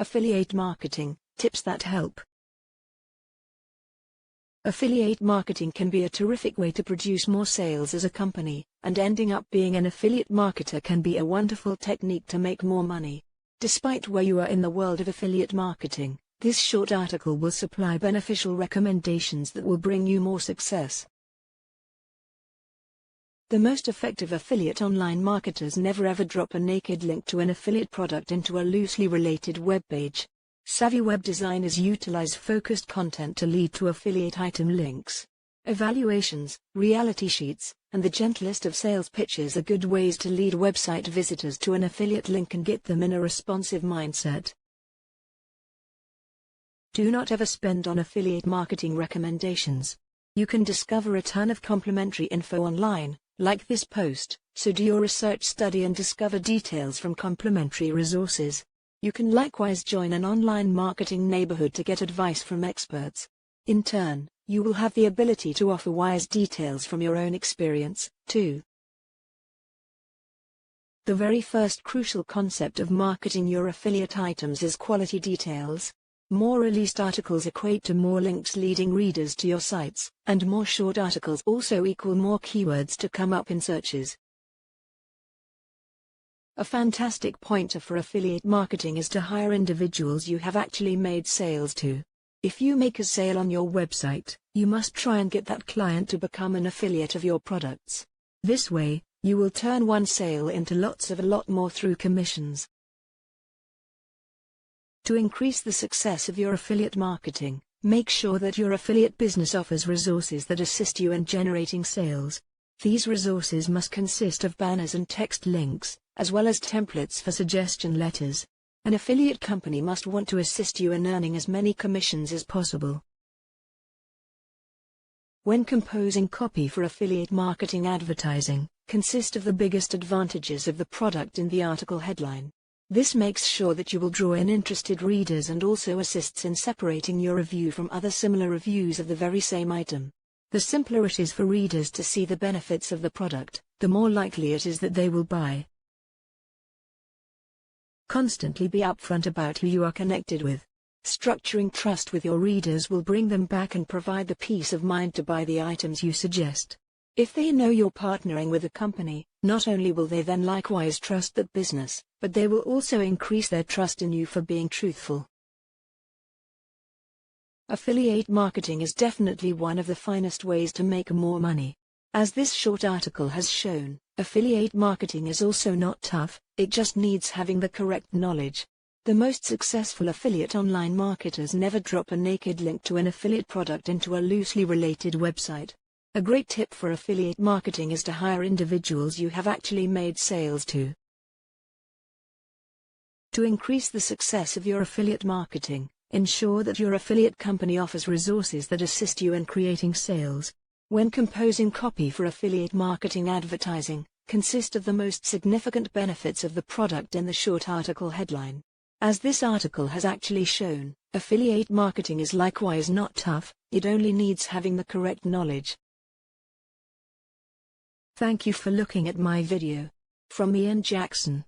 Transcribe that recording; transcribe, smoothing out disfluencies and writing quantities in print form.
Affiliate marketing, tips that help. Affiliate marketing can be a terrific way to produce more sales as a company, and ending up being an affiliate marketer can be a wonderful technique to make more money. Despite where you are in the world of affiliate marketing, this short article will supply beneficial recommendations that will bring you more success. The most effective affiliate online marketers never ever drop a naked link to an affiliate product into a loosely related web page. Savvy web designers utilize focused content to lead to affiliate item links. Evaluations, reality sheets, and the gentlest of sales pitches are good ways to lead website visitors to an affiliate link and get them in a responsive mindset. Do not ever spend on affiliate marketing recommendations. You can discover a ton of complimentary info online, like this post, so do your research study and discover details from complimentary resources. You can likewise join an online marketing neighborhood to get advice from experts. In turn, you will have the ability to offer wise details from your own experience, too. The very first crucial concept of marketing your affiliate items is quality details. More released articles equate to more links leading readers to your sites, and more short articles also equal more keywords to come up in searches. A fantastic pointer for affiliate marketing is to hire individuals you have actually made sales to. If you make a sale on your website, you must try and get that client to become an affiliate of your products. This way, you will turn one sale into lots of a lot more through commissions. To increase the success of your affiliate marketing, make sure that your affiliate business offers resources that assist you in generating sales. These resources must consist of banners and text links, as well as templates for suggestion letters. An affiliate company must want to assist you in earning as many commissions as possible. When composing copy for affiliate marketing advertising, consist of the biggest advantages of the product in the article headline. This makes sure that you will draw in interested readers and also assists in separating your review from other similar reviews of the very same item. The simpler it is for readers to see the benefits of the product, the more likely it is that they will buy. Constantly be upfront about who you are connected with. Structuring trust with your readers will bring them back and provide the peace of mind to buy the items you suggest. If they know you're partnering with a company, not only will they then likewise trust that business, but they will also increase their trust in you for being truthful. Affiliate marketing is definitely one of the finest ways to make more money. As this short article has shown, affiliate marketing is also not tough, it just needs having the correct knowledge. The most successful affiliate online marketers never drop a naked link to an affiliate product into a loosely related website. A great tip for affiliate marketing is to hire individuals you have actually made sales to. To increase the success of your affiliate marketing, ensure that your affiliate company offers resources that assist you in creating sales. When composing copy for affiliate marketing advertising, consist of the most significant benefits of the product in the short article headline. As this article has actually shown, affiliate marketing is likewise not tough, it only needs having the correct knowledge. Thank you for looking at my video. From Ian Jackson.